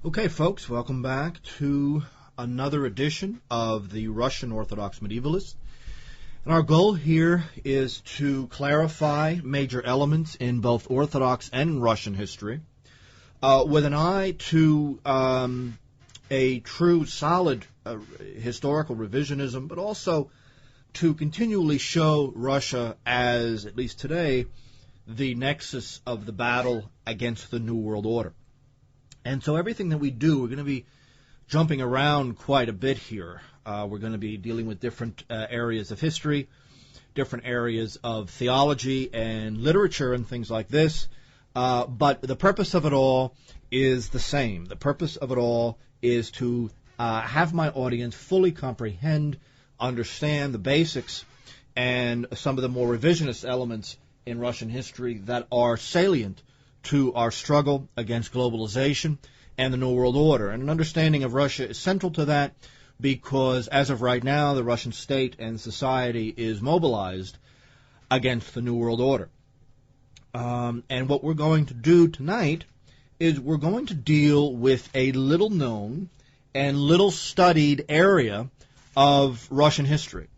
Okay, folks, welcome back to another edition of the Russian Orthodox Medievalist. And our goal here is to clarify major elements in both Orthodox and Russian history with an eye to a true, solid historical revisionism, but also to continually show Russia as, at least today, the nexus of the battle against the New World Order. And so everything that we do, we're going to be jumping around quite a bit here. We're going to be dealing with different areas of history, different areas of theology and literature and things like this. But the purpose of it all is the same. The purpose of it all is to have my audience fully comprehend, understand the basics, and some of the more revisionist elements in Russian history that are salient to our struggle against globalization and the New World Order. And an understanding of Russia is central to that because, as of right now, the Russian state and society is mobilized against the New World Order. And what we're going to do tonight is we're going to deal with a little-known and little-studied area of Russian history,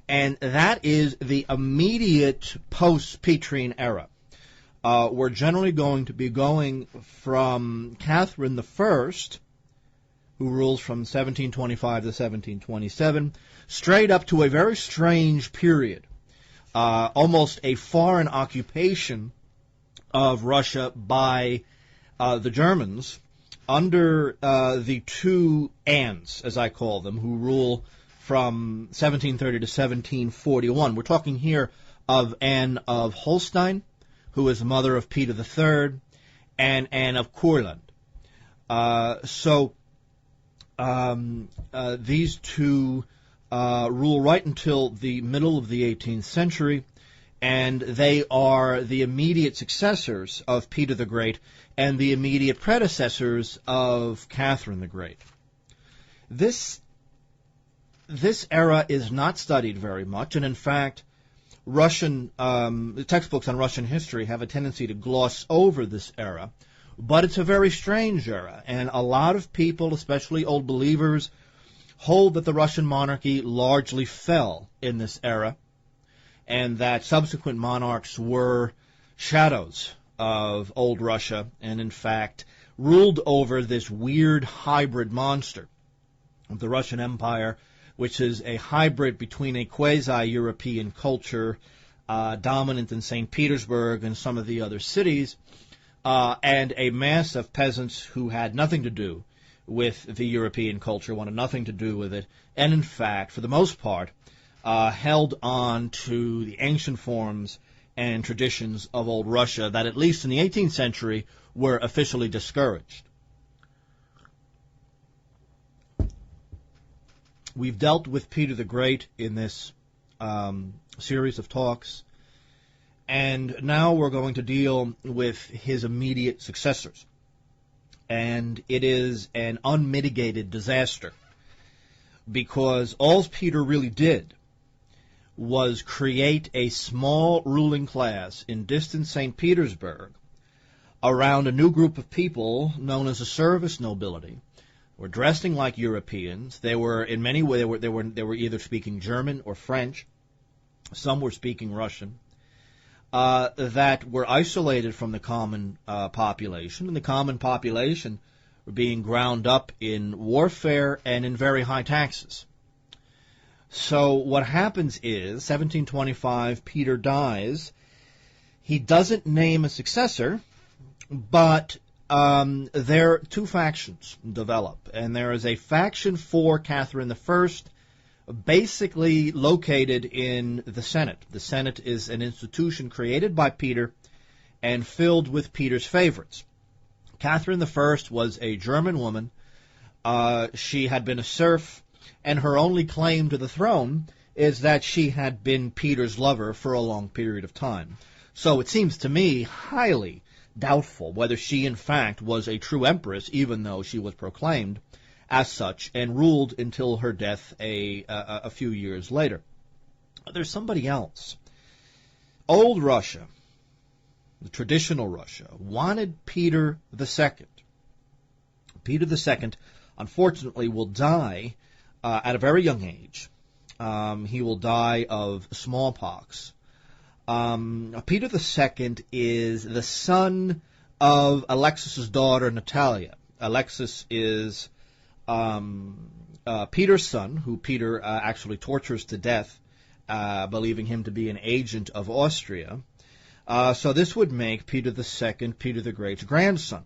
and that is the immediate post-Petrine era. We're generally going to be going from Catherine I, who rules from 1725 to 1727, straight up to a very strange period, almost a foreign occupation of Russia by the Germans under the two Annes, as I call them, who rule from 1730 to 1741. We're talking here of Anne of Holstein, who is the mother of Peter III, and Anne of Courland. These two rule right until the middle of the 18th century, and they are the immediate successors of Peter the Great and the immediate predecessors of Catherine the Great. This era is not studied very much, and in fact, Russian textbooks on Russian history have a tendency to gloss over this era, but it's a very strange era, and a lot of people, especially old believers, hold that the Russian monarchy largely fell in this era, and that subsequent monarchs were shadows of old Russia, and in fact ruled over this weird hybrid monster of the Russian Empire, which is a hybrid between a quasi-European culture dominant in St. Petersburg and some of the other cities, and a mass of peasants who had nothing to do with the European culture, wanted nothing to do with it, and in fact, for the most part, held on to the ancient forms and traditions of old Russia that, at least in the 18th century, were officially discouraged. We've dealt with Peter the Great in this series of talks, and now we're going to deal with his immediate successors. And it is an unmitigated disaster, because all Peter really did was create a small ruling class in distant St. Petersburg around a new group of people known as the service nobility, were dressing like Europeans. They were, in many ways, they were either speaking German or French. Some were speaking Russian. That were isolated from the common population, and the common population were being ground up in warfare and in very high taxes. So what happens is, 1725, Peter dies. He doesn't name a successor, but there two factions develop, and there is a faction for Catherine I, basically located in the Senate. The Senate is an institution created by Peter and filled with Peter's favorites. Catherine I was a German woman. She had been a serf, and her only claim to the throne is that she had been Peter's lover for a long period of time. So it seems to me highly doubtful whether she in fact was a true empress, even though she was proclaimed as such and ruled until her death a few years later. There's somebody else. Old Russia, the traditional Russia, wanted Peter II. Peter II, unfortunately, will die at a very young age. He will die of smallpox. Peter II is the son of Alexis's daughter, Natalia. Alexis is Peter's son, who Peter actually tortures to death, believing him to be an agent of Austria. So this would make Peter II Peter the Great's grandson.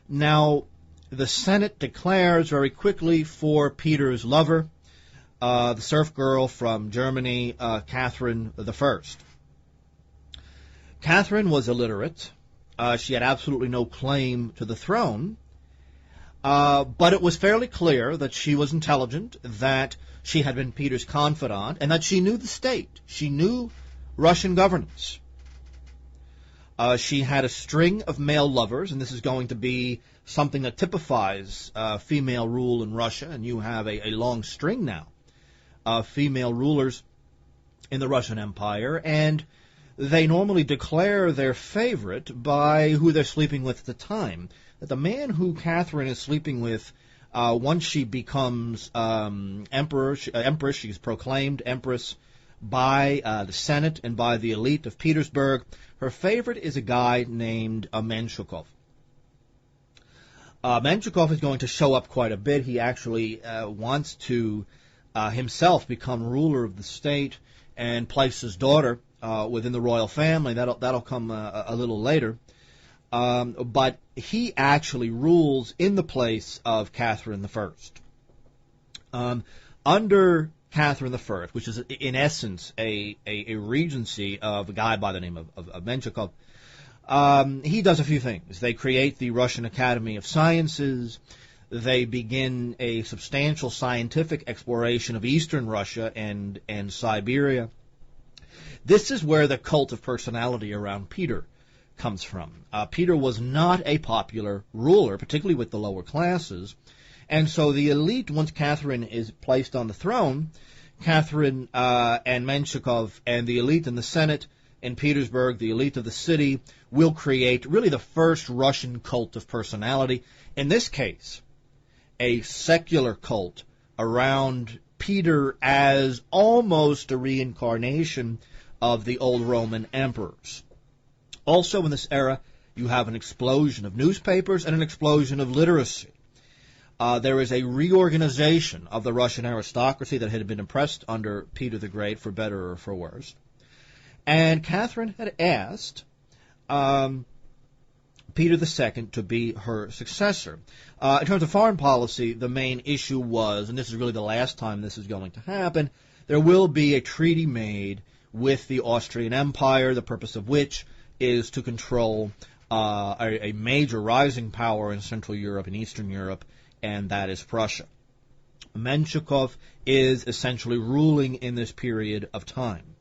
Now, the Senate declares very quickly for Peter's lover, the serf girl from Germany, Catherine I. Catherine was illiterate. She had absolutely no claim to the throne, but it was fairly clear that she was intelligent, that she had been Peter's confidant, and that she knew the state. She knew Russian governance. She had a string of male lovers, and this is going to be something that typifies female rule in Russia, and you have a long string now of female rulers in the Russian Empire, and they normally declare their favorite by who they're sleeping with at the time. That the man who Catherine is sleeping with, once she becomes empress, she's proclaimed empress by the Senate and by the elite of Petersburg. Her favorite is a guy named Menshikov. Menshikov is going to show up quite a bit. He actually wants to himself become ruler of the state and place his daughter within the royal family. That'll come a little later. But he actually rules in the place of Catherine I. Under Catherine I, which is in essence a regency of a guy by the name of Menshikov, he does a few things. They create the Russian Academy of Sciences. They begin a substantial scientific exploration of Eastern Russia and Siberia. This is where the cult of personality around Peter comes from. Peter was not a popular ruler, particularly with the lower classes, and so the elite, once Catherine is placed on the throne, Catherine and Menshikov and the elite in the Senate in Petersburg, the elite of the city, will create really the first Russian cult of personality. In this case, a secular cult around Peter as almost a reincarnation of the old Roman emperors. Also in this era, you have an explosion of newspapers and an explosion of literacy. There is a reorganization of the Russian aristocracy that had been oppressed under Peter the Great, for better or for worse. And Catherine had asked Peter II to be her successor. In terms of foreign policy, the main issue was, and this is really the last time this is going to happen, there will be a treaty made with the Austrian Empire, the purpose of which is to control a major rising power in Central Europe and Eastern Europe, and that is Prussia. Menshikov is essentially ruling in this period of time.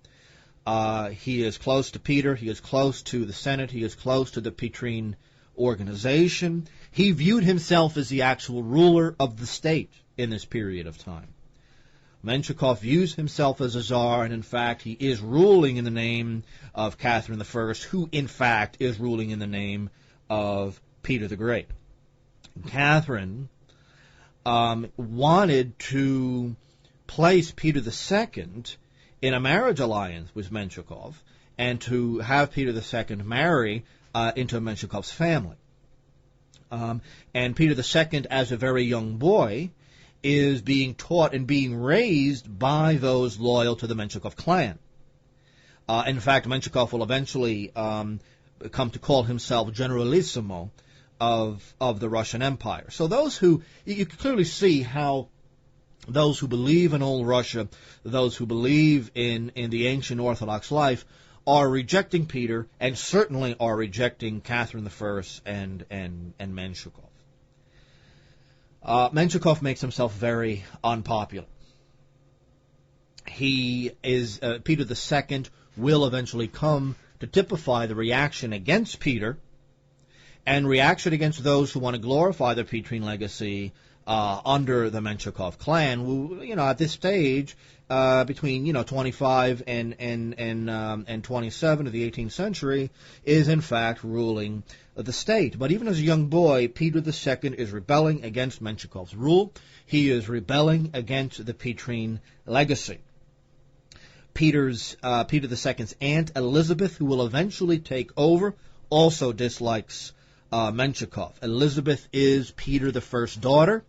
He is close to Peter, he is close to the Senate, he is close to the Petrine organization. He viewed himself as the actual ruler of the state in this period of time. Menshikov views himself as a czar, and in fact he is ruling in the name of Catherine I, who in fact is ruling in the name of Peter the Great. Catherine wanted to place Peter II in a marriage alliance with Menshikov and to have Peter II marry into Menshikov's family. And Peter II, as a very young boy, is being taught and being raised by those loyal to the Menshikov clan. In fact, Menshikov will eventually come to call himself Generalissimo of the Russian Empire. So those who, you can clearly see how those who believe in old Russia, those who believe in the ancient Orthodox life, are rejecting Peter and certainly are rejecting Catherine I and Menshikov. Menshikov makes himself very unpopular. He is Peter II will eventually come to typify the reaction against Peter and reaction against those who want to glorify the Petrine legacy under the Menshikov clan, who, at this stage, between 25 and 27 of the 18th century, is in fact ruling the state. But even as a young boy, Peter II is rebelling against Menshikoff's rule. He is rebelling against the Petrine legacy. Peter II's aunt Elizabeth, who will eventually take over, also dislikes Menshikov. Elizabeth is Peter I's daughter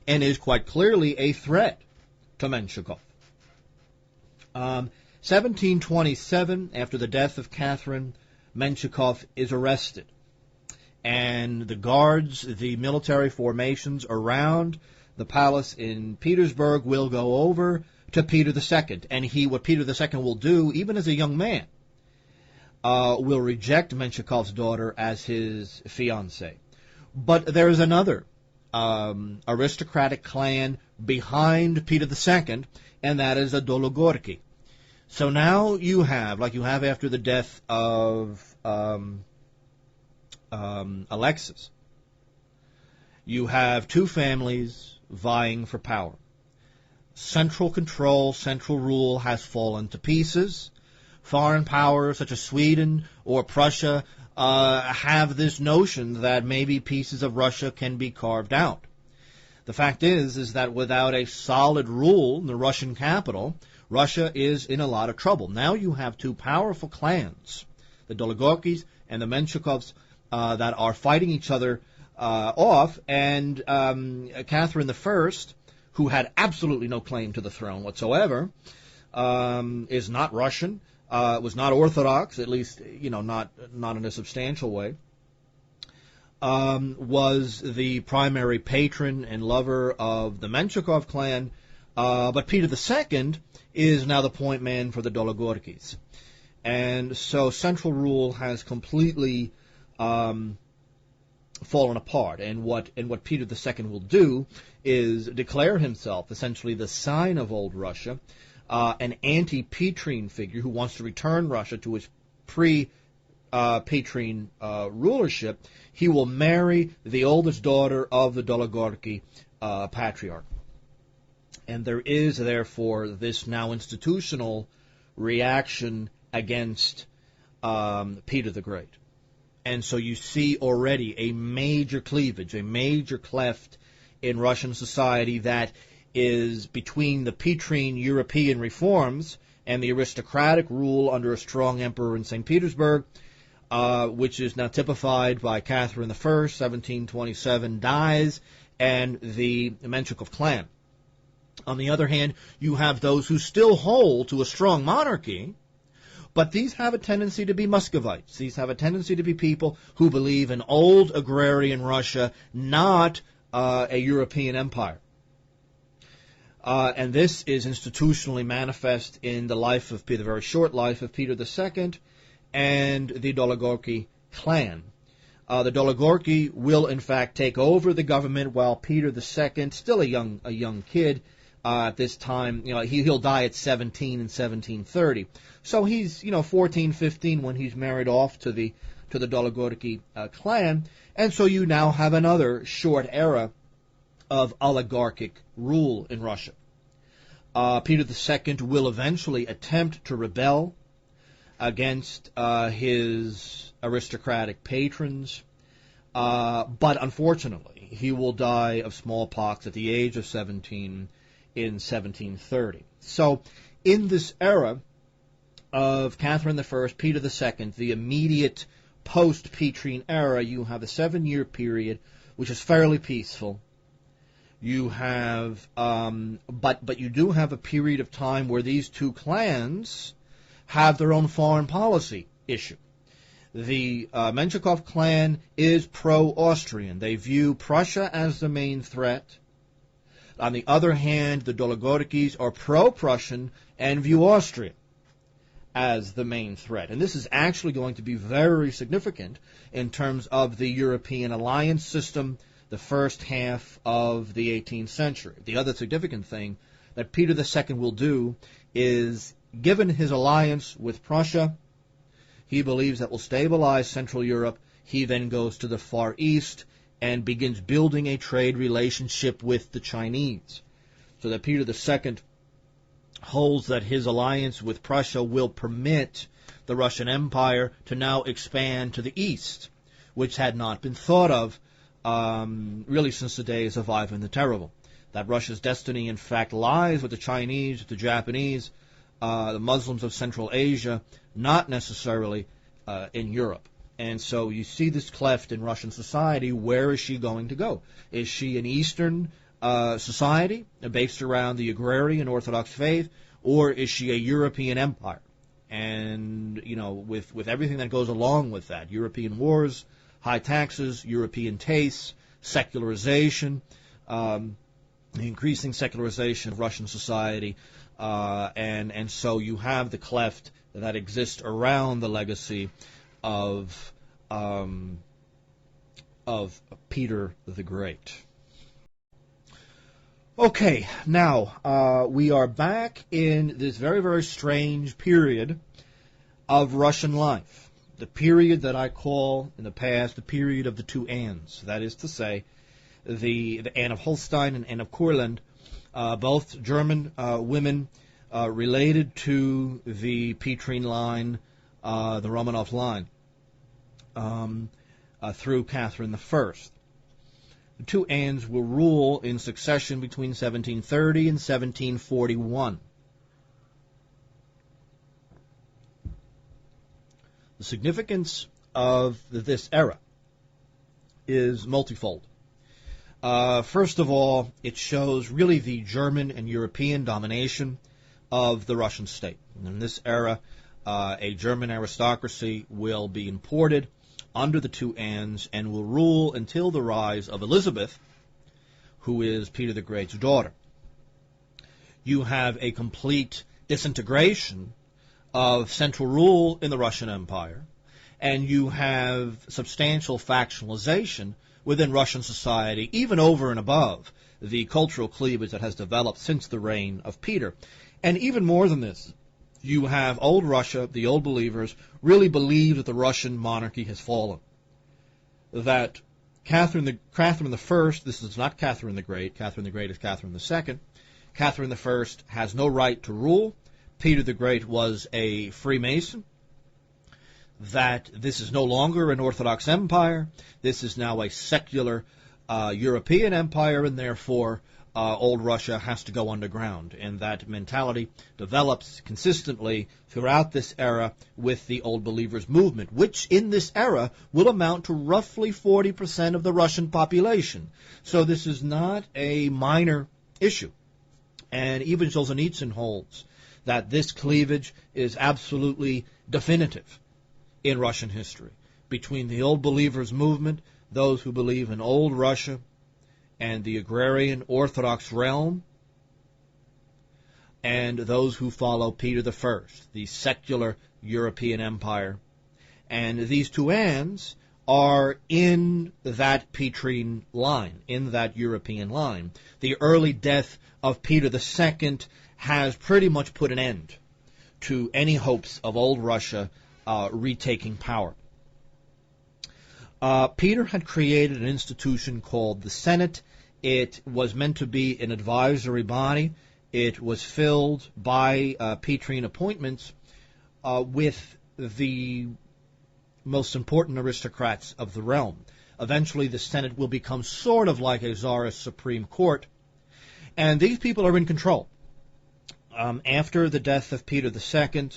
and is quite clearly a threat to Menshikov. 1727, after the death of Catherine, Menshikov is arrested. And the guards, the military formations around the palace in Petersburg will go over to Peter II. And what Peter II will do, even as a young man, will reject Menshikov's daughter as his fiancée. But there is another aristocratic clan behind Peter II, and that is the Dologorki. So now you have, like you have after the death of Alexis, you have two families vying for power. Central control, central rule has fallen to pieces. Foreign powers such as Sweden or Prussia have this notion that maybe pieces of Russia can be carved out. The fact is that without a solid rule in the Russian capital, Russia is in a lot of trouble. Now you have two powerful clans, the Dologorkis and the Menshikovs, that are fighting each other off, and Catherine I, who had absolutely no claim to the throne whatsoever, is not Russian, was not Orthodox, at least not in a substantial way, was the primary patron and lover of the Menshikov clan, but Peter II is now the point man for the Dologorkis. And so central rule has completely fallen apart. And what Peter II will do is declare himself essentially the sign of old Russia, an anti-Petrine figure who wants to return Russia to its pre-Petrine rulership. He will marry the oldest daughter of the Dologorki patriarch. And there is, therefore, this now institutional reaction against Peter the Great. And so you see already a major cleavage, a major cleft in Russian society that is between the Petrine European reforms and the aristocratic rule under a strong emperor in St. Petersburg, which is now typified by Catherine I, 1727, dies, and the Menshikov clan. On the other hand, you have those who still hold to a strong monarchy, but these have a tendency to be Muscovites. These have a tendency to be people who believe in old agrarian Russia, not a European empire. And this is institutionally manifest in the life of the very short life of Peter II and the Dologorki clan. The Dologorki will, in fact, take over the government while Peter II, still a young kid, at this time, he'll die at 17 in 1730. So he's, 14, 15 when he's married off to the Dologorki clan, and so you now have another short era of oligarchic rule in Russia. Peter II will eventually attempt to rebel against his aristocratic patrons, but unfortunately, he will die of smallpox at the age of 17 in 1730. So, in this era of Catherine I, Peter II, the immediate post-Petrine era, you have a 7-year period which is fairly peaceful. You have, but you do have a period of time where these two clans have their own foreign policy issue. The Menshikov clan is pro-Austrian. They view Prussia as the main threat. On the other hand, the Dologorkis are pro-Prussian and view Austria as the main threat. And this is actually going to be very significant in terms of the European alliance system, the first half of the 18th century. The other significant thing that Peter II will do is, given his alliance with Prussia, he believes that will stabilize Central Europe. He then goes to the Far East and begins building a trade relationship with the Chinese. So that Peter II holds that his alliance with Prussia will permit the Russian Empire to now expand to the east, which had not been thought of really since the days of Ivan the Terrible. That Russia's destiny, in fact, lies with the Chinese, the Japanese, the Muslims of Central Asia, not necessarily in Europe. And so you see this cleft in Russian society. Where is she going to go? Is she an Eastern society based around the agrarian Orthodox faith, or is she a European empire? And, you know, with everything that goes along with that, European wars, high taxes, European tastes, secularization, increasing secularization of Russian society, and so you have the cleft that exists around the legacy of Peter the Great. Okay, now we are back in this very, very strange period of Russian life. The period that I call in the past the period of the two Annes. That is to say, the Anne of Holstein and Anne of Courland, both German women related to the Petrine line, the Romanov line, through Catherine I. The two Annes will rule in succession between 1730 and 1741. The significance of this era is multifold. First of all, it shows really the German and European domination of the Russian state. In this era, a German aristocracy will be imported under the two Annes and will rule until the rise of Elizabeth, who is Peter the Great's daughter. You have a complete disintegration of central rule in the Russian Empire, and you have substantial factionalization within Russian society, even over and above the cultural cleavage that has developed since the reign of Peter. And even more than this, you have old Russia, the old believers, really believe that the Russian monarchy has fallen. That Catherine I, this is not Catherine the Great, Catherine the Great is Catherine II, Catherine I has no right to rule, Peter the Great was a Freemason, that this is no longer an Orthodox empire, this is now a secular European empire, and therefore old Russia has to go underground. And that mentality develops consistently throughout this era with the Old Believers movement, which in this era will amount to roughly 40% of the Russian population. So this is not a minor issue. And even Solzhenitsyn holds that this cleavage is absolutely definitive in Russian history between the Old Believers movement, those who believe in old Russia, and the agrarian Orthodox realm, and those who follow Peter I, the secular European empire. And these two Annes are in that Petrine line, in that European line. The early death of Peter II has pretty much put an end to any hopes of old Russia retaking power. Peter had created an institution called the Senate. It was meant to be an advisory body. It was filled by Petrine appointments with the most important aristocrats of the realm. Eventually, the Senate will become sort of like a czarist Supreme Court, and these people are in control. After the death of Peter II,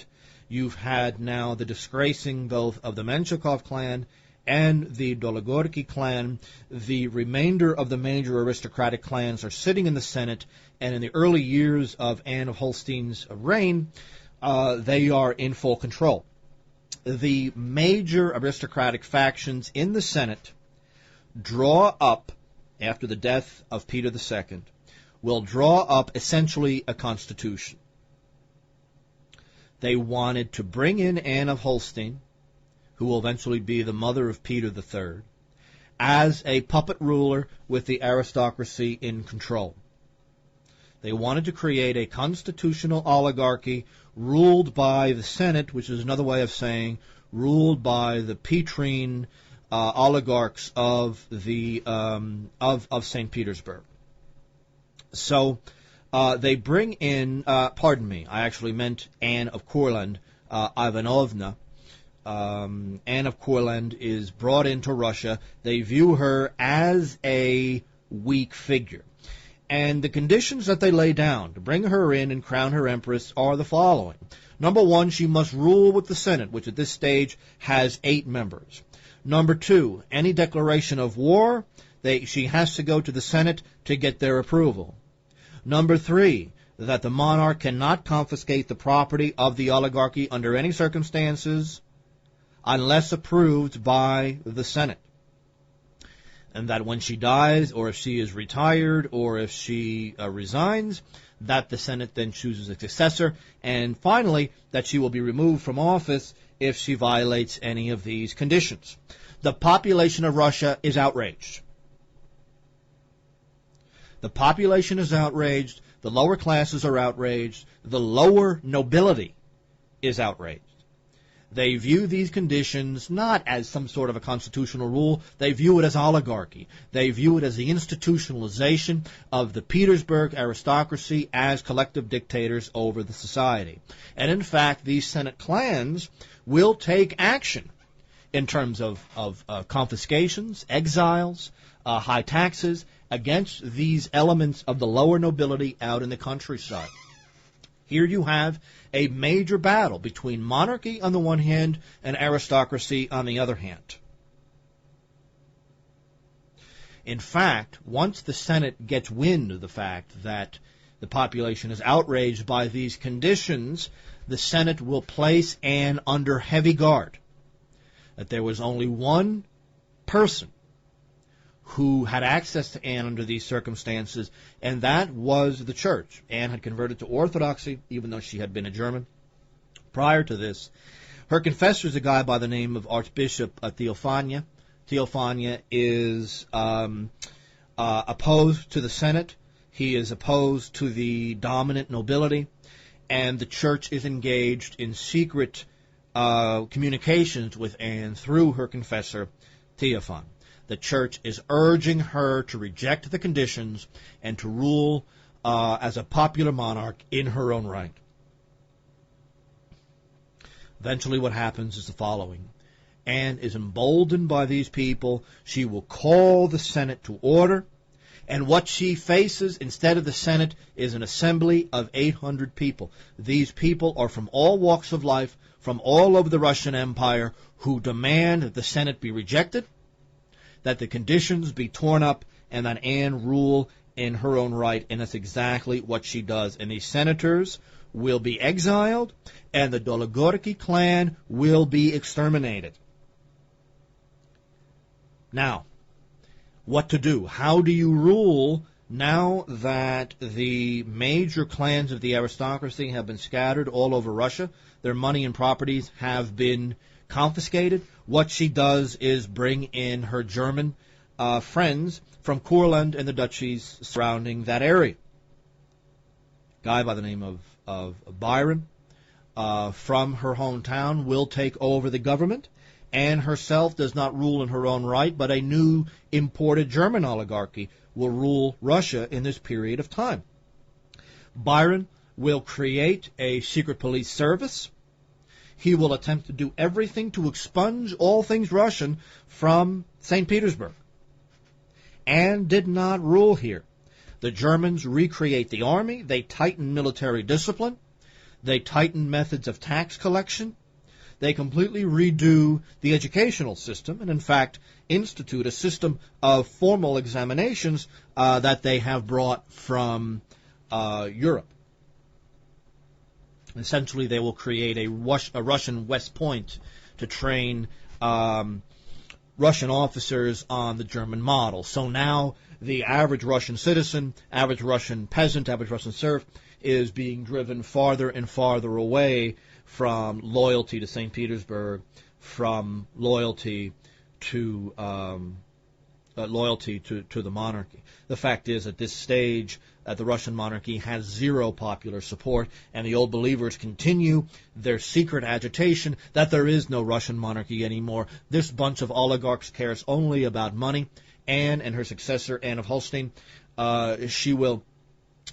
you've had now the disgracing both of the Menshikov clan and the Dologorky clan. The remainder of the major aristocratic clans are sitting in the Senate, and in the early years of Anne of Holstein's reign, they are in full control. The major aristocratic factions in the Senate draw up, after the death of Peter II, will draw up essentially a constitution. They wanted to bring in Anne of Holstein, who will eventually be the mother of Peter III, as a puppet ruler with the aristocracy in control. They wanted to create a constitutional oligarchy ruled by the Senate, which is another way of saying ruled by the Petrine oligarchs of the of St. Petersburg. So they bring in, pardon me, I actually meant Anne of Courland, Ivanovna, Anne of Courland is brought into Russia. They view her as a weak figure. And the conditions that they lay down to bring her in and crown her empress are the following. Number one, she must rule with the Senate, which at this stage has 8 members. Number 2, any declaration of war, she has to go to the Senate to get their approval. Number 3, that the monarch cannot confiscate the property of the oligarchy under any circumstances unless approved by the Senate. And that when she dies, or if she is retired, or if she resigns, that the Senate then chooses a successor. And finally, that she will be removed from office if she violates any of these conditions. The population of Russia is outraged. The population is outraged. The lower classes are outraged. The lower nobility is outraged. They view these conditions not as some sort of a constitutional rule. They view it as oligarchy. They view it as the institutionalization of the Petersburg aristocracy as collective dictators over the society. And in fact, these Senate clans will take action in terms of confiscations, exiles, high taxes against these elements of the lower nobility out in the countryside. Here you have a major battle between monarchy on the one hand and aristocracy on the other hand. In fact, once the Senate gets wind of the fact that the population is outraged by these conditions, the Senate will place Anne under heavy guard. That there was only one person who had access to Anne under these circumstances, and that was the church. Anne had converted to Orthodoxy, even though she had been a German. Prior to this, her confessor is a guy by the name of Archbishop Theophania. Theophania is opposed to the Senate. He is opposed to the dominant nobility, and the church is engaged in secret communications with Anne through her confessor, Theophan. The church is urging her to reject the conditions and to rule as a popular monarch in her own right. Eventually what happens is the following. Anne is emboldened by these people. She will call the Senate to order. And what she faces instead of the Senate is an assembly of 800 people. These people are from all walks of life, from all over the Russian Empire, who demand that the Senate be rejected, that the conditions be torn up, and that Anne rule in her own right. And that's exactly what she does. And these senators will be exiled, and the Dologorky clan will be exterminated. Now, what to do? How do you rule now that the major clans of the aristocracy have been scattered all over Russia? Their money and properties have been confiscated. What she does is bring in her German friends from Courland and the duchies surrounding that area. A guy by the name of Byron from her hometown will take over the government. Anne herself does not rule in her own right, but a new imported German oligarchy will rule Russia in this period of time. Byron will create a secret police service. He will attempt to do everything to expunge all things Russian from St. Petersburg. Anne did not rule here. The Germans recreate the army. They tighten military discipline. They tighten methods of tax collection. They completely redo the educational system and, in fact, institute a system of formal examinations that they have brought from Europe. Essentially, they will create a Russian West Point to train Russian officers on the German model. So now the average Russian citizen, average Russian peasant, average Russian serf is being driven farther and farther away from loyalty to St. Petersburg, from loyalty to the monarchy. The fact is, at this stage, the Russian monarchy has zero popular support, and the old believers continue their secret agitation that there is no Russian monarchy anymore. This bunch of oligarchs cares only about money. Anne and her successor, Anne of Holstein, she will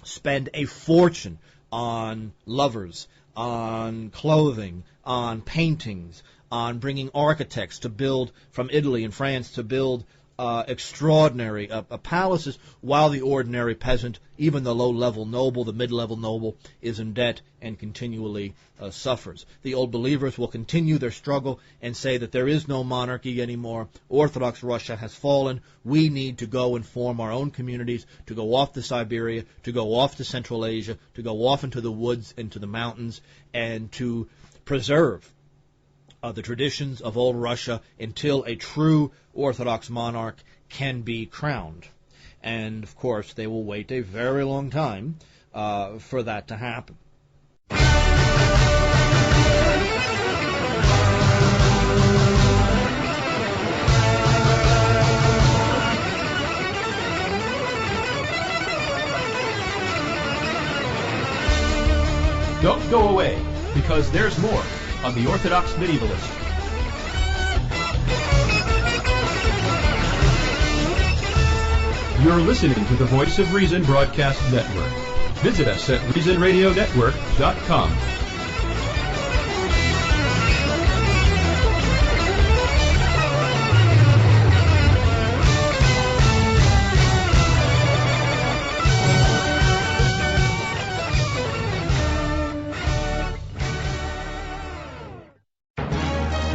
spend a fortune on lovers, on clothing, on paintings, on bringing architects to build from Italy and France to build extraordinary palaces, while the ordinary peasant, even the low-level noble, the mid-level noble, is in debt and continually suffers. The old believers will continue their struggle and say that there is no monarchy anymore. Orthodox Russia has fallen. We need to go and form our own communities, to go off to Siberia, to go off to Central Asia, to go off into the woods, into the mountains, and to preserve the traditions of old Russia until a true Orthodox monarch can be crowned. And, of course, they will wait a very long time for that to happen. Don't go away, because there's more on the Orthodox Medievalist. You're listening to the Voice of Reason Broadcast Network. Visit us at reasonradionetwork.com.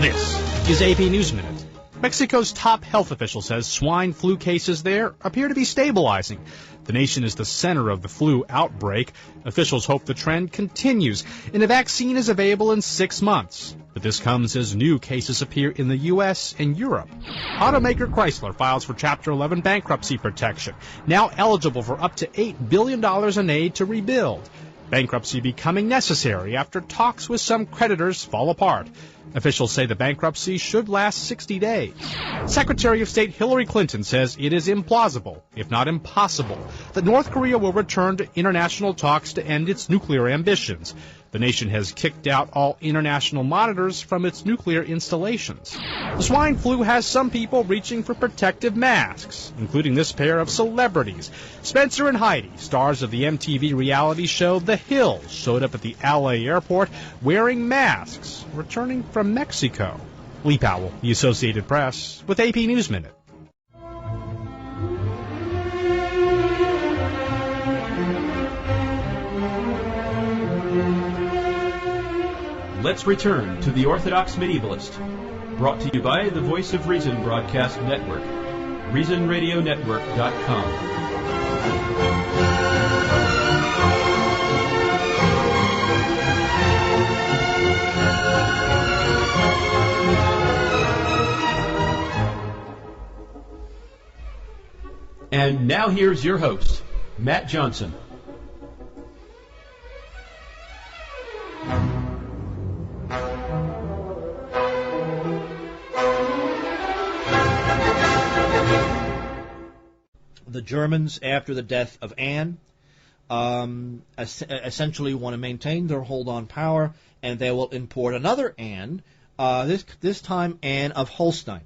This is AP News Minute. Mexico's top health official says swine flu cases there appear to be stabilizing. The nation is the center of the flu outbreak. Officials hope the trend continues, and a vaccine is available in 6 months. But this comes as new cases appear in the U.S. and Europe. Automaker Chrysler files for Chapter 11 bankruptcy protection, now eligible for up to $8 billion in aid to rebuild. Bankruptcy becoming necessary after talks with some creditors fall apart. Officials say the bankruptcy should last 60 days. Secretary of State Hillary Clinton says it is implausible, if not impossible, that North Korea will return to international talks to end its nuclear ambitions. The nation has kicked out all international monitors from its nuclear installations. The swine flu has some people reaching for protective masks, including this pair of celebrities. Spencer and Heidi, stars of the MTV reality show The Hills, showed up at the LA airport wearing masks, returning from Mexico. Lee Powell, The Associated Press, with AP News Minute. Let's return to the Orthodox Medievalist, brought to you by the Voice of Reason Broadcast Network, reasonradionetwork.com. And now here's your host, Matt Johnson. The Germans, after the death of Anne, essentially want to maintain their hold on power, and they will import another Anne, this time Anne of Holstein.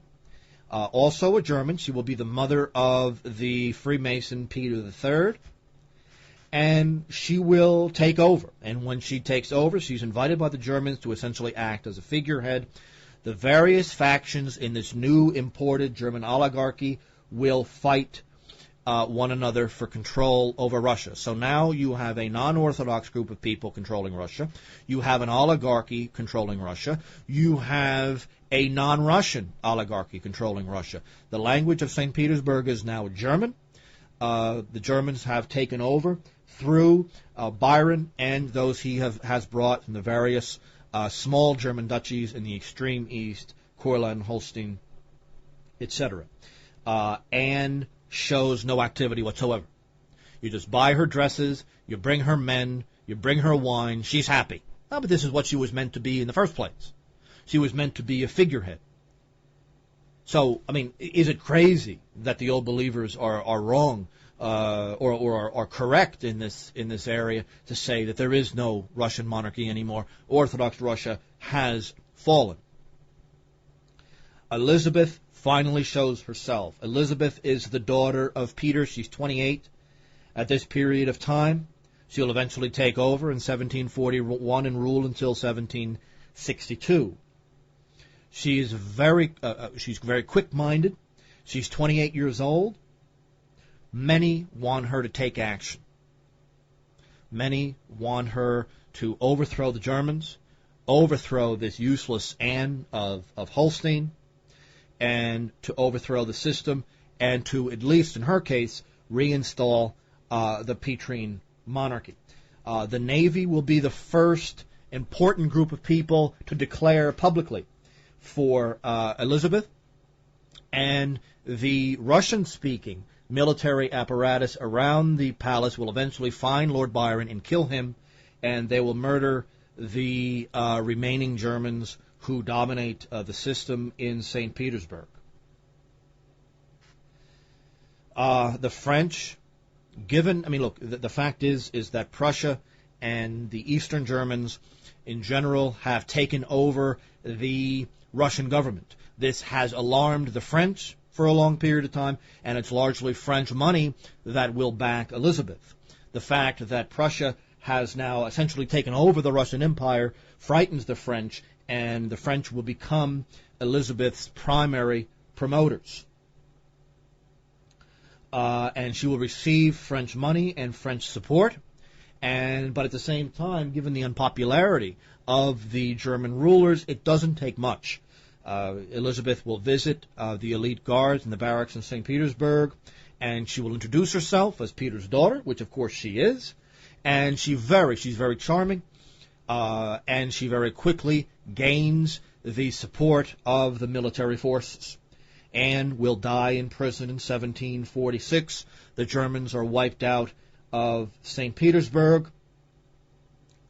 Also a German. She will be the mother of the Freemason Peter III, and she will take over. And when she takes over, she's invited by the Germans to essentially act as a figurehead. The various factions in this new imported German oligarchy will fight one another for control over Russia. So now you have a non-Orthodox group of people controlling Russia. You have an oligarchy controlling Russia. You have a non-Russian oligarchy controlling Russia. The language of St. Petersburg is now German. The Germans have taken over through Byron and those he has brought from the various small German duchies in the extreme east, Courland, Holstein, etc. And shows no activity whatsoever. You just buy her dresses, you bring her men, you bring her wine, she's happy. No, but this is what she was meant to be in the first place. She was meant to be a figurehead. So, I mean, is it crazy that the old believers are wrong or are correct in this area to say that there is no Russian monarchy anymore? Orthodox Russia has fallen. Elizabeth finally shows herself. Elizabeth is the daughter of Peter. She's 28 at this period of time. She'll eventually take over in 1741 and rule until 1762. She's very quick-minded. She's 28 years old. Many want her to take action. Many want her to overthrow the Germans, overthrow this useless Anne of Holstein, and to overthrow the system, and to, at least in her case, reinstall the Petrine monarchy. The Navy will be the first important group of people to declare publicly for Elizabeth, and the Russian-speaking military apparatus around the palace will eventually find Lord Byron and kill him, and they will murder the remaining Germans who dominate the system in St. Petersburg. The French, the fact is that Prussia and the Eastern Germans in general have taken over the Russian government. This has alarmed the French for a long period of time, and it's largely French money that will back Elizabeth. The fact that Prussia has now essentially taken over the Russian Empire frightens the French, and the French will become Elizabeth's primary promoters. And she will receive French money and French support, but at the same time, given the unpopularity of the German rulers, it doesn't take much. Elizabeth will visit the elite guards in the barracks in St. Petersburg, and she will introduce herself as Peter's daughter, which of course she is, and she's very charming, and she very quickly gains the support of the military forces. Anne will die in prison in 1746. The Germans are wiped out of St. Petersburg,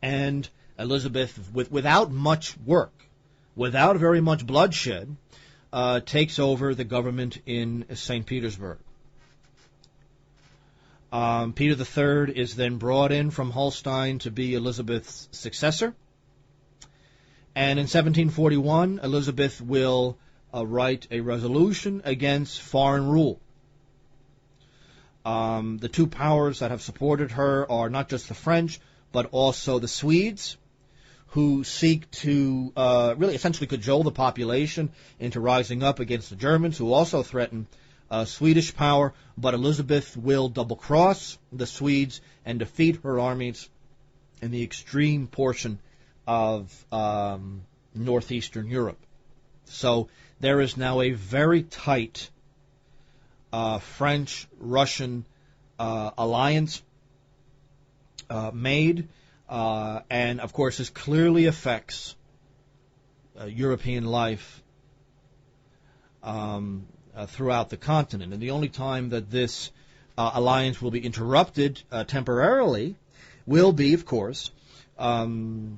and Elizabeth, without much work, without very much bloodshed, takes over the government in St. Petersburg. Peter III is then brought in from Holstein to be Elizabeth's successor. And in 1741, Elizabeth will write a resolution against foreign rule. The two powers that have supported her are not just the French, but also the Swedes, who seek to really essentially cajole the population into rising up against the Germans, who also threaten Swedish power. But Elizabeth will double-cross the Swedes and defeat her armies in the extreme portion of northeastern Europe. So there is now a very tight French-Russian alliance made, and of course this clearly affects European life throughout the continent. And the only time that this alliance will be interrupted temporarily will be, of course, under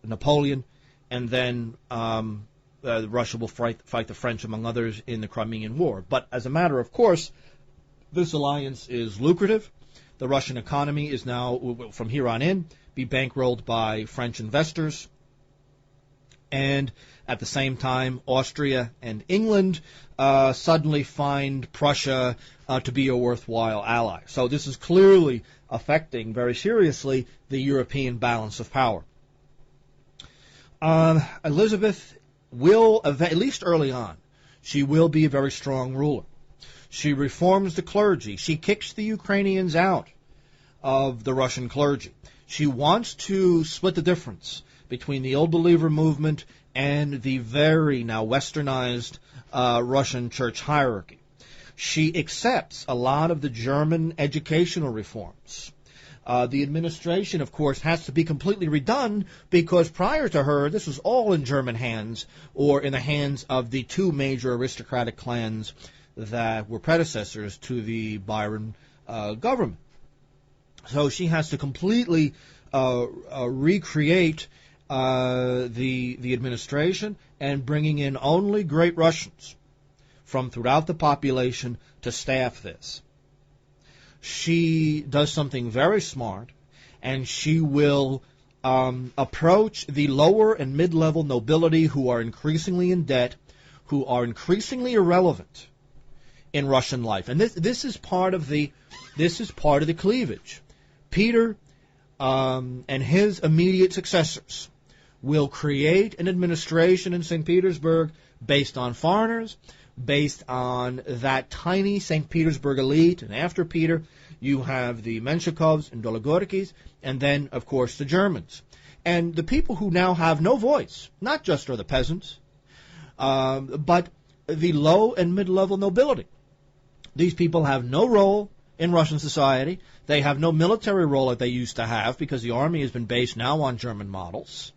Napoleon, and then Russia will fight the French, among others, in the Crimean War. But as a matter of course, this alliance is lucrative. The Russian economy is now, from here on in, be bankrolled by French investors. And at the same time, Austria and England suddenly find Prussia to be a worthwhile ally. So this is clearly affecting very seriously the European balance of power. Elizabeth will, at least early on, she will be a very strong ruler. She reforms the clergy. She kicks the Ukrainians out of the Russian clergy. She wants to split the difference between the Old Believer movement and the very now westernized Russian church hierarchy. She accepts a lot of the German educational reforms. The administration, of course, has to be completely redone because prior to her, this was all in German hands or in the hands of the two major aristocratic clans that were predecessors to the Byron government. So she has to completely recreate the administration and bringing in only great Russians from throughout the population to staff this. She does something very smart, and she will approach the lower and mid-level nobility who are increasingly in debt, who are increasingly irrelevant in Russian life. And this is part of the cleavage. Peter and his immediate successors will create an administration in St. Petersburg based on foreigners, based on that tiny St. Petersburg elite. And after Peter, you have the Menshikovs and Dologorskis, and then, of course, the Germans. And the people who now have no voice, not just are the peasants, but the low and mid-level nobility. These people have no role in Russian society. They have no military role like they used to have because the army has been based now on German models.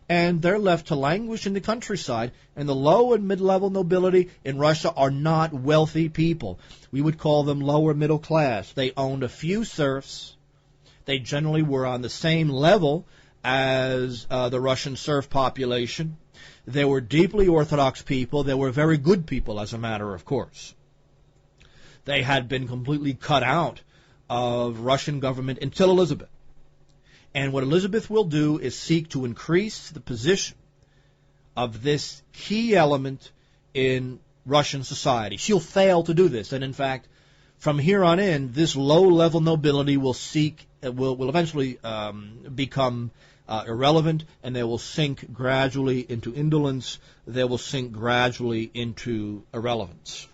And they're left to languish in the countryside, and the low and mid-level nobility in Russia are not wealthy people. We would call them lower middle class. They owned a few serfs. They generally were on the same level as the Russian serf population. They were deeply Orthodox people. They were very good people, as a matter of course. They had been completely cut out of Russian government until Elizabeth. And what Elizabeth will do is seek to increase the position of this key element in Russian society. She'll fail to do this, and in fact, from here on in, this low-level nobility will eventually become irrelevant, and they will sink gradually into indolence. They will sink gradually into irrelevance.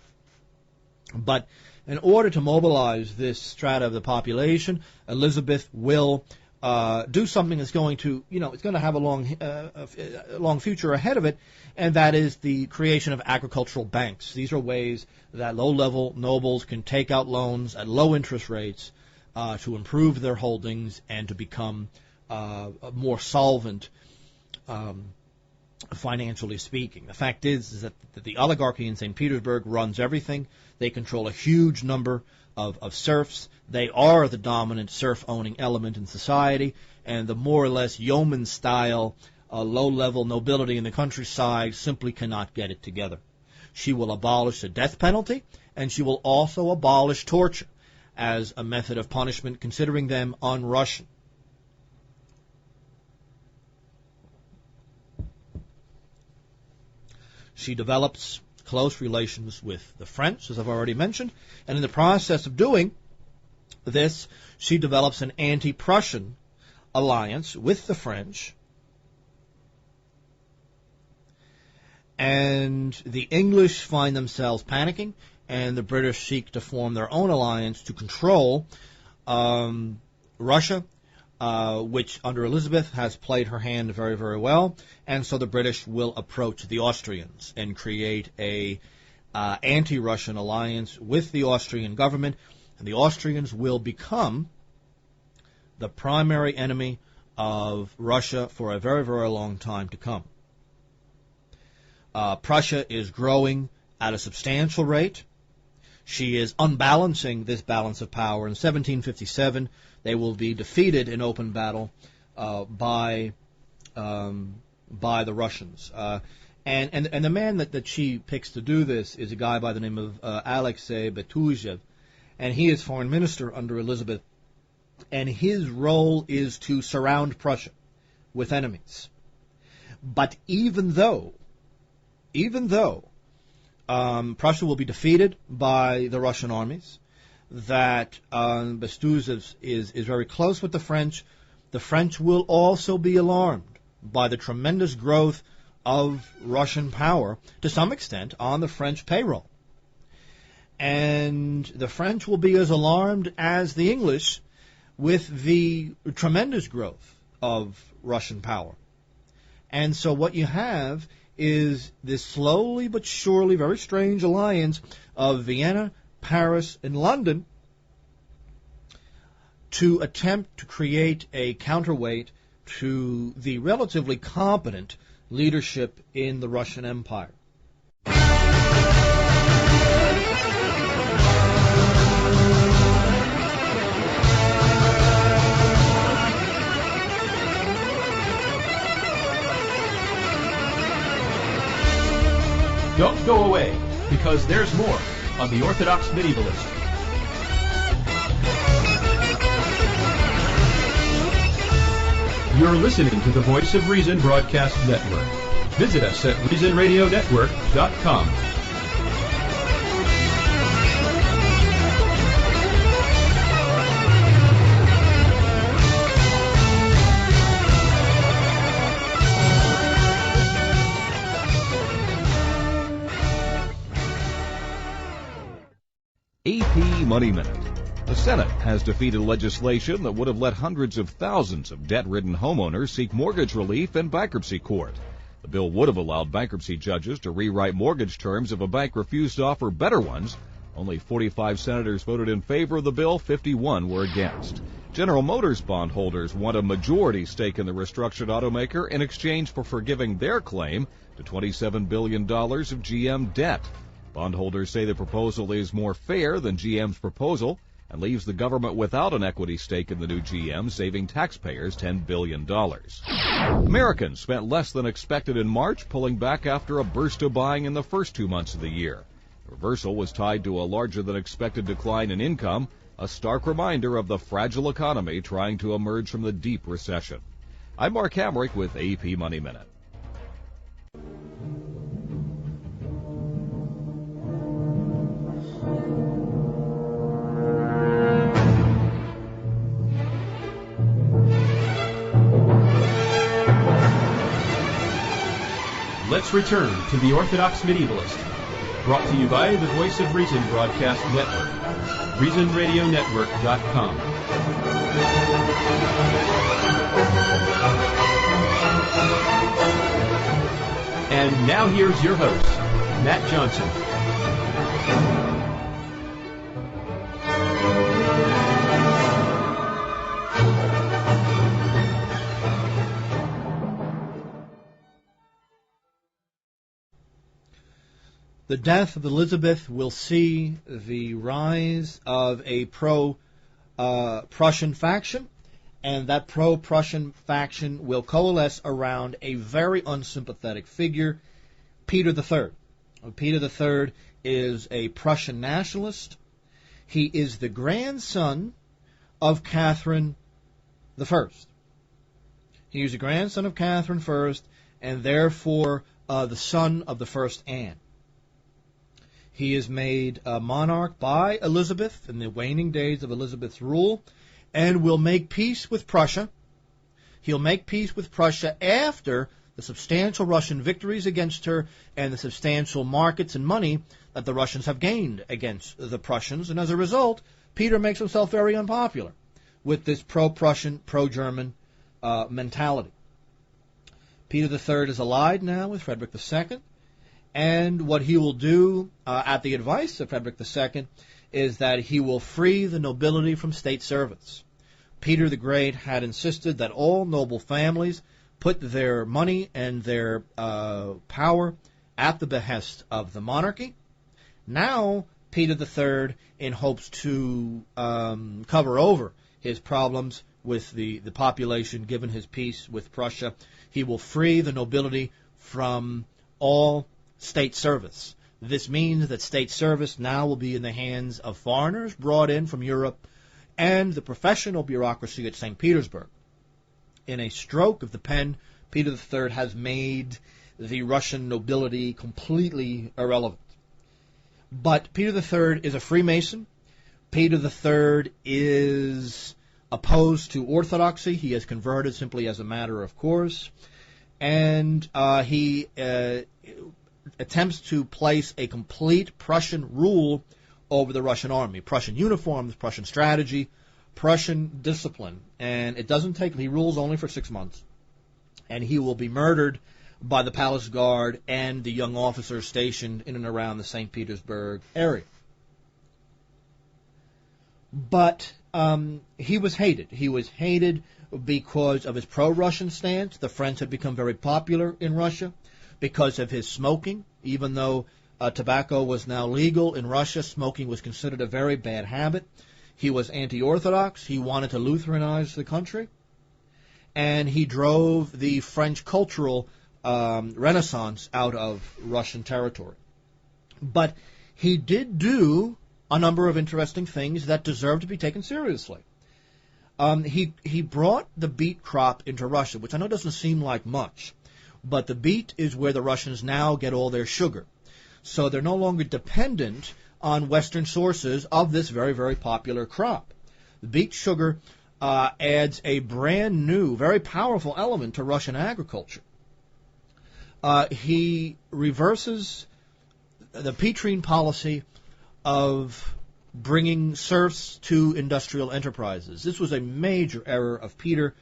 But in order to mobilize this strata of the population, Elizabeth will do something that's going to, it's going to have a long future ahead of it, and that is the creation of agricultural banks. These are ways that low-level nobles can take out loans at low interest rates to improve their holdings and to become more solvent, financially speaking. The fact is that the oligarchy in St. Petersburg runs everything. They control a huge number of serfs. They are the dominant serf-owning element in society, and the more or less yeoman-style low-level nobility in the countryside simply cannot get it together. She will abolish the death penalty, and she will also abolish torture as a method of punishment, considering them un-Russian. She develops close relations with the French, as I've already mentioned, and in the process of doing this, she develops an anti-Prussian alliance with the French, and the English find themselves panicking, and the British seek to form their own alliance to control Russia, which under Elizabeth has played her hand very, very well, and so the British will approach the Austrians and create a anti-Russian alliance with the Austrian government, and the Austrians will become the primary enemy of Russia for a very, very long time to come. Prussia is growing at a substantial rate. She is unbalancing this balance of power. In 1757, they will be defeated in open battle by the Russians. And the man that she picks to do this is a guy by the name of Alexei Betujev, and he is foreign minister under Elizabeth, and his role is to surround Prussia with enemies. But even though Prussia will be defeated by the Russian armies, that Bestujev is very close with the French will also be alarmed by the tremendous growth of Russian power, to some extent, on the French payroll. And the French will be as alarmed as the English with the tremendous growth of Russian power. And so what you have is this slowly but surely very strange alliance of Vienna, Paris, and London to attempt to create a counterweight to the relatively competent leadership in the Russian Empire. Don't go away, because there's more on the Orthodox Medievalist. You're listening to the Voice of Reason Broadcast Network. Visit us at reasonradionetwork.com. AP Money Minute. The Senate has defeated legislation that would have let hundreds of thousands of debt-ridden homeowners seek mortgage relief in bankruptcy court. The bill would have allowed bankruptcy judges to rewrite mortgage terms if a bank refused to offer better ones. Only 45 senators voted in favor of the bill, 51 were against. General Motors bondholders want a majority stake in the restructured automaker in exchange for forgiving their claim to $27 billion of GM debt. Bondholders say the proposal is more fair than GM's proposal and leaves the government without an equity stake in the new GM, saving taxpayers $10 billion. Americans spent less than expected in March, pulling back after a burst of buying in the first 2 months of the year. The reversal was tied to a larger than expected decline in income, a stark reminder of the fragile economy trying to emerge from the deep recession. I'm Mark Hamrick with AP Money Minute. Let's return to the Orthodox Medievalist, brought to you by the Voice of Reason Broadcast Network, ReasonRadioNetwork.com. And now here's your host, Matt Johnson. The death of Elizabeth will see the rise of a pro-Prussian faction, and that pro-Prussian faction will coalesce around a very unsympathetic figure, Peter III. Peter III is a Prussian nationalist. He is the grandson of Catherine I. He is the grandson of Catherine I, and therefore the son of the first Anne. He is made a monarch by Elizabeth in the waning days of Elizabeth's rule, and will make peace with Prussia. He'll make peace with Prussia after the substantial Russian victories against her and the substantial markets and money that the Russians have gained against the Prussians. And as a result, Peter makes himself very unpopular with this pro-Prussian, pro-German mentality. Peter III is allied now with Frederick II. And what he will do, at the advice of Frederick II, is that he will free the nobility from state service. Peter the Great had insisted that all noble families put their money and their power at the behest of the monarchy. Now, Peter III, in hopes to cover over his problems with the population, given his peace with Prussia, he will free the nobility from all state service. This means that state service now will be in the hands of foreigners brought in from Europe and the professional bureaucracy at St. Petersburg. In a stroke of the pen, Peter III has made the Russian nobility completely irrelevant. But Peter III is a Freemason. Peter III is opposed to orthodoxy. He has converted simply as a matter of course. And he attempts to place a complete Prussian rule over the Russian army. Prussian uniforms, Prussian strategy, Prussian discipline. And it doesn't take, he rules only for 6 months. And he will be murdered by the palace guard and the young officers stationed in and around the St. Petersburg area. But he was hated. He was hated because of his pro-Russian stance. The French had become very popular in Russia. Because of his smoking. Even though tobacco was now legal in Russia, smoking was considered a very bad habit. He was anti-Orthodox. He wanted to Lutheranize the country. And he drove the French cultural renaissance out of Russian territory. But he did do a number of interesting things that deserve to be taken seriously. He brought the beet crop into Russia, which I know doesn't seem like much. But the beet is where the Russians now get all their sugar. So they're no longer dependent on Western sources of this very, very popular crop. The beet sugar adds a brand new, very powerful element to Russian agriculture. He reverses the Petrine policy of bringing serfs to industrial enterprises. This was a major error of Peter,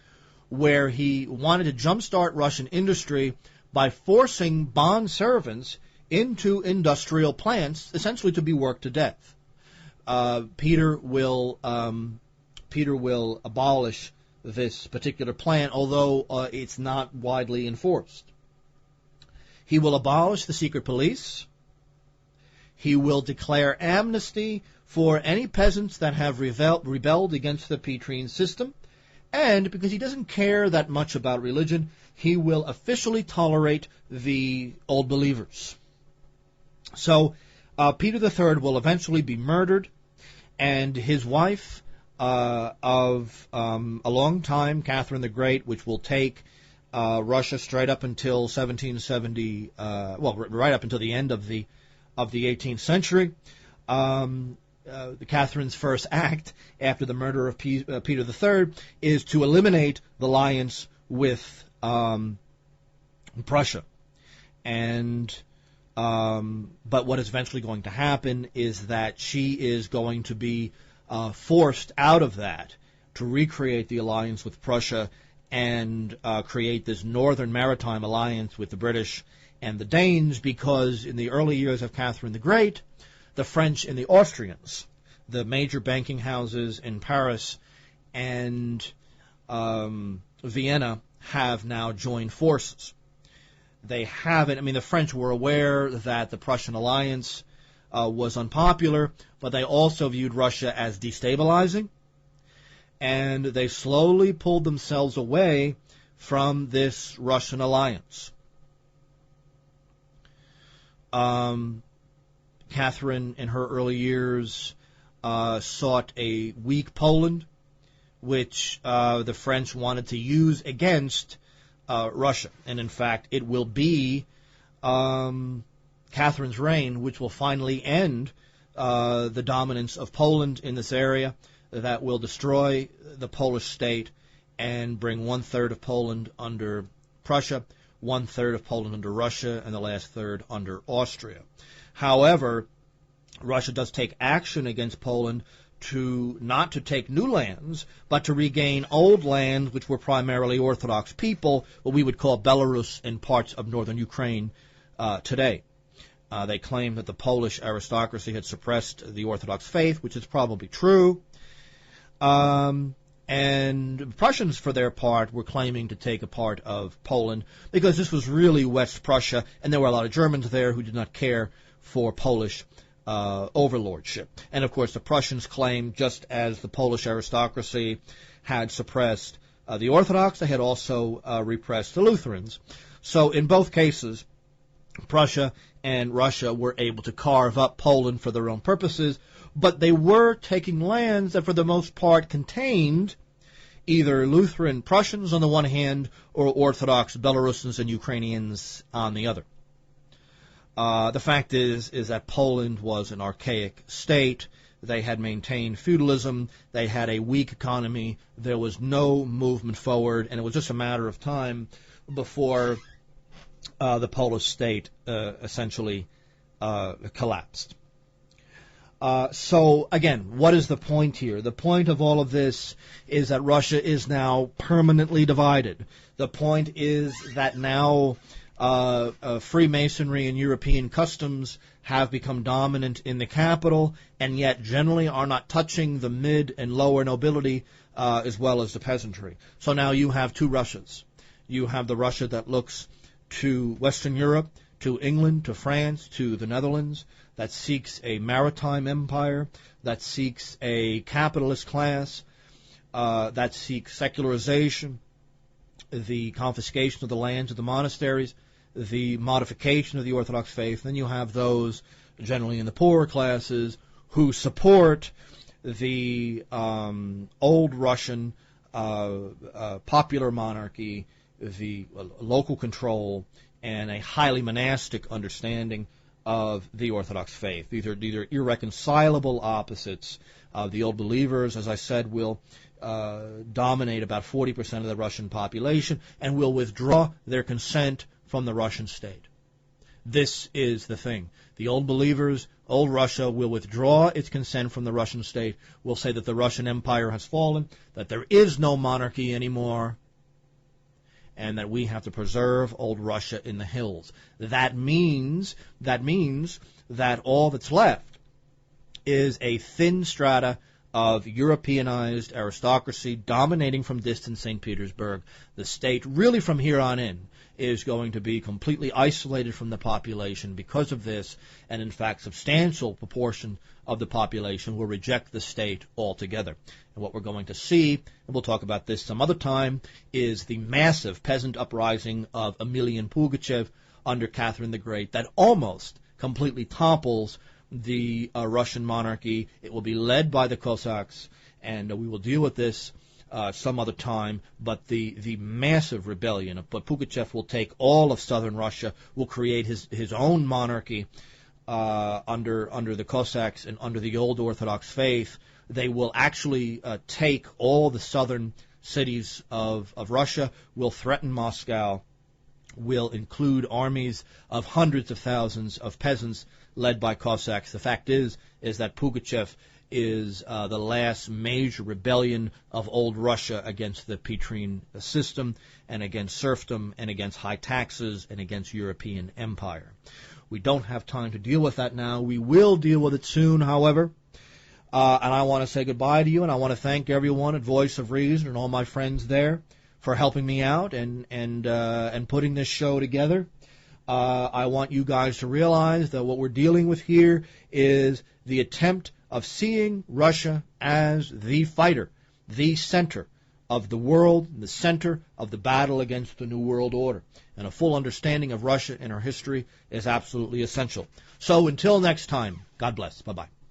where he wanted to jumpstart Russian industry by forcing bond servants into industrial plants, essentially to be worked to death. Peter will abolish this particular plan, although it's not widely enforced. He will abolish the secret police. He will declare amnesty for any peasants that have rebelled against the Petrine system. And because he doesn't care that much about religion, he will officially tolerate the old believers. So Peter III will eventually be murdered, and his wife of a long time, Catherine the Great, which will take Russia straight up until 1770, right up until the end of the 18th century. Catherine's first act after the murder of Peter III is to eliminate the alliance with Prussia. But what is eventually going to happen is that she is going to be forced out of that to recreate the alliance with Prussia and create this northern maritime alliance with the British and the Danes, because in the early years of Catherine the Great, the French and the Austrians, the major banking houses in Paris and Vienna, have now joined forces. They haven't, the French were aware that the Prussian alliance was unpopular, but they also viewed Russia as destabilizing, and they slowly pulled themselves away from this Russian alliance. Catherine, in her early years, sought a weak Poland, which the French wanted to use against Russia. And in fact, it will be Catherine's reign which will finally end the dominance of Poland in this area, that will destroy the Polish state and bring 1/3 of Poland under Prussia, 1/3 of Poland under Russia, and the last third under Austria. However, Russia does take action against Poland not to take new lands, but to regain old lands which were primarily Orthodox people, what we would call Belarus and parts of northern Ukraine today. They claim that the Polish aristocracy had suppressed the Orthodox faith, which is probably true. And Prussians, for their part, were claiming to take a part of Poland because this was really West Prussia, and there were a lot of Germans there who did not care for Polish overlordship. And, of course, the Prussians claimed, just as the Polish aristocracy had suppressed the Orthodox, they had also repressed the Lutherans. So in both cases, Prussia and Russia were able to carve up Poland for their own purposes, but they were taking lands that for the most part contained either Lutheran Prussians on the one hand or Orthodox Belarusians and Ukrainians on the other. The fact is that Poland was an archaic state. They had maintained feudalism. They had a weak economy. There was no movement forward, and it was just a matter of time before the Polish state essentially collapsed. So, again, what is the point here? The point of all of this is that Russia is now permanently divided. The point is that now Freemasonry and European customs have become dominant in the capital, and yet generally are not touching the mid and lower nobility as well as the peasantry. So now you have two Russias. You have the Russia that looks to Western Europe, to England, to France, to the Netherlands, that seeks a maritime empire, that seeks a capitalist class, that seeks secularization, the confiscation of the lands of the monasteries, the modification of the Orthodox faith. Then you have those, generally in the poorer classes, who support the old Russian popular monarchy, the local control, and a highly monastic understanding of the Orthodox faith. These are irreconcilable opposites. The old believers, as I said, will dominate about 40% of the Russian population and will withdraw their consent from the Russian state. This is the thing. The old believers, old Russia, will withdraw its consent from the Russian state, will say that the Russian Empire has fallen, that there is no monarchy anymore, and that we have to preserve old Russia in the hills. That means that all that's left is a thin strata of Europeanized aristocracy dominating from distant St. Petersburg. The state, really from here on in, is going to be completely isolated from the population because of this, and in fact substantial proportion of the population will reject the state altogether. And what we're going to see, and we'll talk about this some other time, is the massive peasant uprising of Emelian Pugachev under Catherine the Great that almost completely topples the Russian monarchy. It will be led by the Cossacks, and we will deal with this some other time, but the massive rebellion, but Pugachev will take all of southern Russia, will create his own monarchy under the Cossacks and under the old Orthodox faith. They will actually take all the southern cities of Russia, will threaten Moscow, will include armies of hundreds of thousands of peasants led by Cossacks. The fact is that Pugachev is the last major rebellion of old Russia against the Petrine system and against serfdom and against high taxes and against European empire. We don't have time to deal with that now. We will deal with it soon, however. And I want to say goodbye to you, and I want to thank everyone at Voice of Reason and all my friends there for helping me out and putting this show together. I want you guys to realize that what we're dealing with here is the attempt of seeing Russia as the fighter, the center of the world, the center of the battle against the New World Order. And a full understanding of Russia and her history is absolutely essential. So until next time, God bless. Bye-bye.